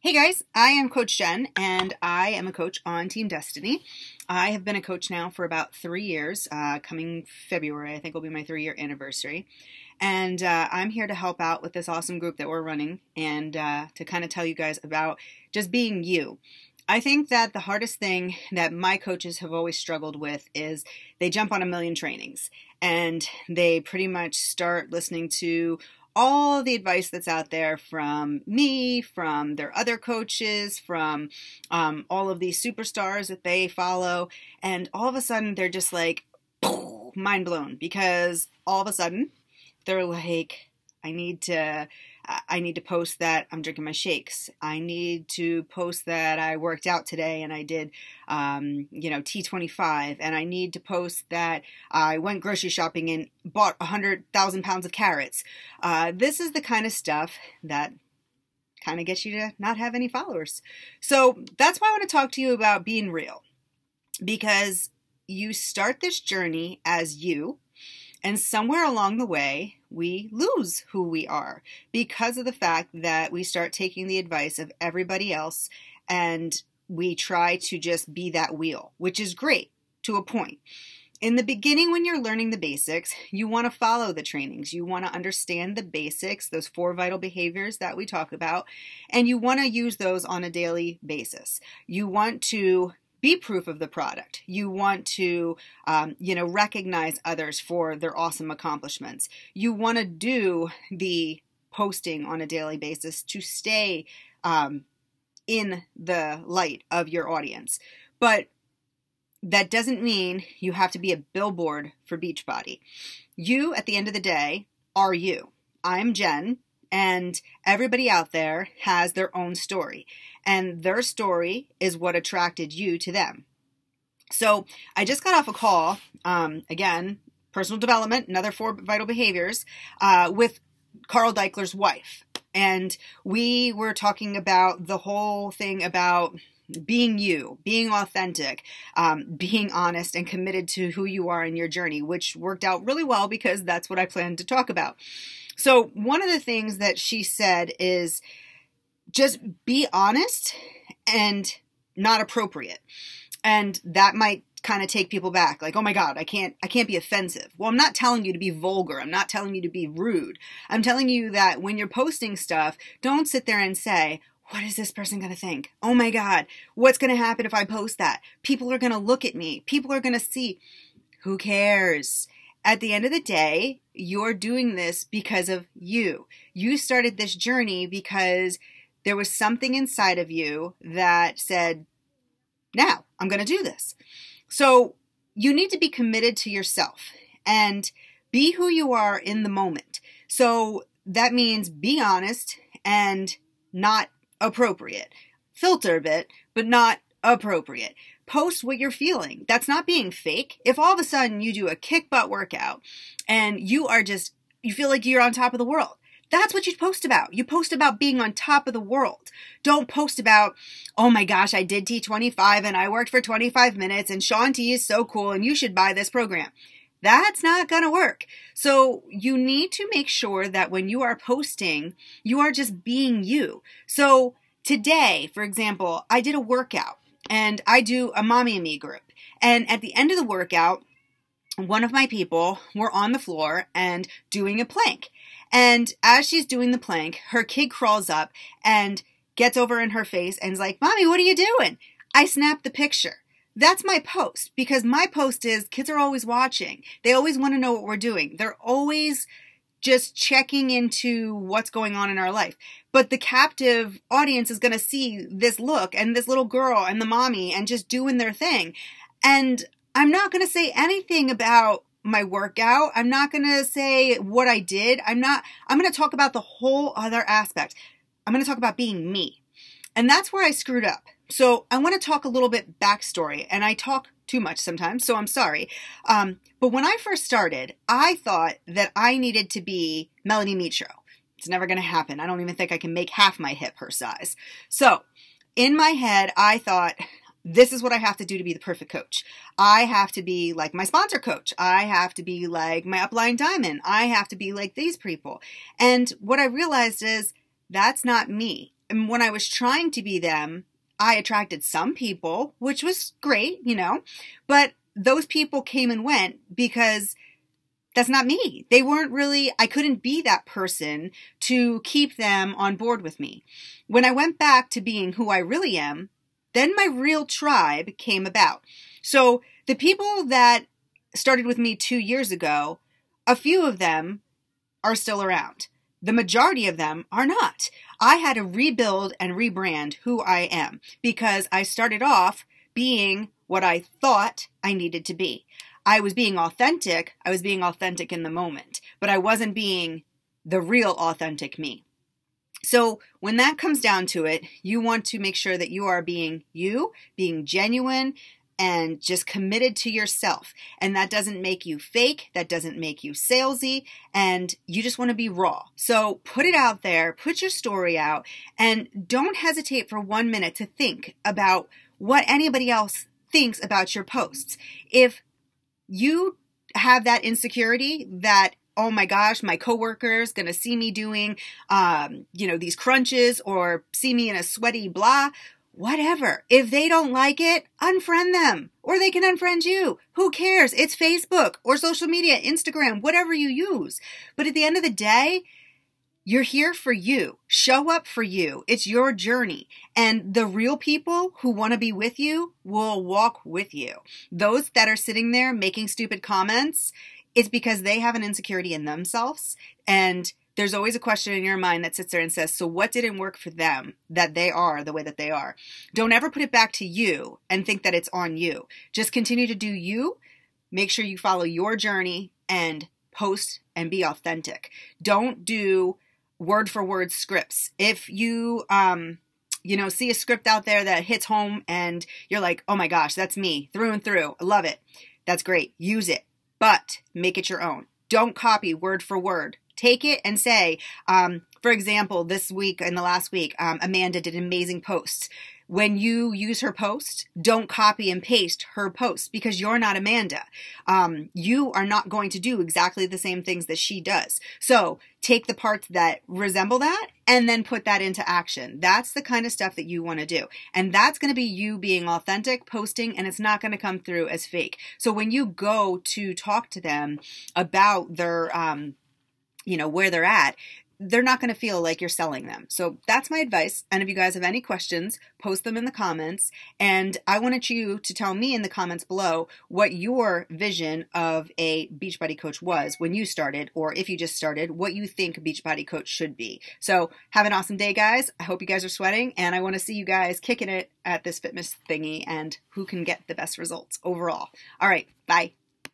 Hey guys, I am Coach Jen, and I am a coach on Team Destiny. I have been a coach now for about 3 years. Coming February, I think will be my 3-year anniversary. And I'm here to help out with this awesome group that we're running and to kind of tell you guys about just being you. I think that the hardest thing that my coaches have always struggled with is they jump on a million trainings and they pretty much start listening to all the advice that's out there from me, from their other coaches, from all of these superstars that they follow, and all of a sudden they're just like mind blown because all of a sudden they're like, I need to post that I'm drinking my shakes. I need to post that I worked out today and I did, T25. And I need to post that I went grocery shopping and bought 100,000 pounds of carrots. This is the kind of stuff that kind of gets you to not have any followers. So that's why I want to talk to you about being real, because you start this journey as you. And somewhere along the way, we lose who we are because of the fact that we start taking the advice of everybody else and we try to just be that wheel, which is great to a point. In the beginning, when you're learning the basics, you want to follow the trainings. You want to understand the basics, those 4 vital behaviors that we talk about, and you want to use those on a daily basis. You want to be proof of the product. You want to, recognize others for their awesome accomplishments. You want to do the posting on a daily basis to stay in the light of your audience. But that doesn't mean you have to be a billboard for Beachbody. You, at the end of the day, are you. I'm Jen. And everybody out there has their own story, and their story is what attracted you to them. So I just got off a call, again, personal development, another 4 vital behaviors, with Carl Deichler's wife. And we were talking about the whole thing about being you, being authentic, being honest and committed to who you are in your journey, which worked out really well because that's what I planned to talk about. So one of the things that she said is just be honest and not appropriate. And that might kind of take people back. Like, oh my God, I can't be offensive. Well, I'm not telling you to be vulgar. I'm not telling you to be rude. I'm telling you that when you're posting stuff, don't sit there and say, what is this person going to think? Oh my God, what's going to happen if I post that? People are going to look at me. People are going to see. Who cares? At the end of the day, you're doing this because of you. You started this journey because there was something inside of you that said, now I'm going to do this. So you need to be committed to yourself and be who you are in the moment. So that means be honest and not appropriate. Filter a bit, but not appropriate. Post what you're feeling. That's not being fake. If all of a sudden you do a kick butt workout and you feel like you're on top of the world, that's what you post about. You post about being on top of the world. Don't post about, oh my gosh, I did T25 and I worked for 25 minutes and Shaun T is so cool and you should buy this program. That's not going to work. So you need to make sure that when you are posting, you are just being you. So today, for example, I did a workout. And I do a Mommy and Me group. And at the end of the workout, one of my people were on the floor and doing a plank. And as she's doing the plank, her kid crawls up and gets over in her face and is like, Mommy, what are you doing? I snapped the picture. That's my post, because my post is kids are always watching. They always want to know what we're doing. They're always just checking into what's going on in our life. But the captive audience is going to see this look and this little girl and the mommy and just doing their thing. And I'm not going to say anything about my workout. I'm not going to say what I did. I'm going to talk about the whole other aspect. I'm going to talk about being me. And that's where I screwed up. So I want to talk a little bit backstory, and I talk too much sometimes, so I'm sorry. But when I first started, I thought that I needed to be Melanie Mitro. It's never going to happen. I don't even think I can make half my hip her size. So in my head, I thought, this is what I have to do to be the perfect coach. I have to be like my sponsor coach. I have to be like my upline diamond. I have to be like these people. And what I realized is that's not me. And when I was trying to be them, I attracted some people, which was great, but those people came and went because that's not me. They weren't really, I couldn't be that person to keep them on board with me. When I went back to being who I really am, then my real tribe came about. So the people that started with me 2 years ago, a few of them are still around. The majority of them are not. I had to rebuild and rebrand who I am because I started off being what I thought I needed to be. I was being authentic. I was being authentic in the moment, but I wasn't being the real authentic me. So when that comes down to it, you want to make sure that you are being you, being genuine, and just committed to yourself. And that doesn't make you fake. That doesn't make you salesy. And you just want to be raw. So put it out there, put your story out, and don't hesitate for 1 minute to think about what anybody else thinks about your posts. If you have that insecurity that, oh my gosh, my coworker's going to see me doing, these crunches or see me in a sweaty blah, whatever. If they don't like it, unfriend them or they can unfriend you. Who cares? It's Facebook or social media, Instagram, whatever you use. But at the end of the day, you're here for you. Show up for you. It's your journey. And the real people who want to be with you will walk with you. Those that are sitting there making stupid comments, it's because they have an insecurity in themselves. And there's always a question in your mind that sits there and says, so what didn't work for them that they are the way that they are? Don't ever put it back to you and think that it's on you. Just continue to do you. Make sure you follow your journey and post and be authentic. Don't do word for word scripts. If you, see a script out there that hits home and you're like, oh my gosh, that's me through and through. I love it. That's great. Use it, but make it your own. Don't copy word for word. Take it and say, for example, this week and the last week, Amanda did amazing posts. When you use her post, don't copy and paste her post because you're not Amanda. You are not going to do exactly the same things that she does. So take the parts that resemble that and then put that into action. That's the kind of stuff that you want to do. And that's going to be you being authentic, posting, and it's not going to come through as fake. So when you go to talk to them about their, where they're at, they're not going to feel like you're selling them. So that's my advice. And if you guys have any questions, post them in the comments. And I wanted you to tell me in the comments below what your vision of a Beachbody Coach was when you started, or if you just started, what you think a Beachbody Coach should be. So have an awesome day, guys. I hope you guys are sweating, and I want to see you guys kicking it at this fitness thingy and who can get the best results overall. All right, bye.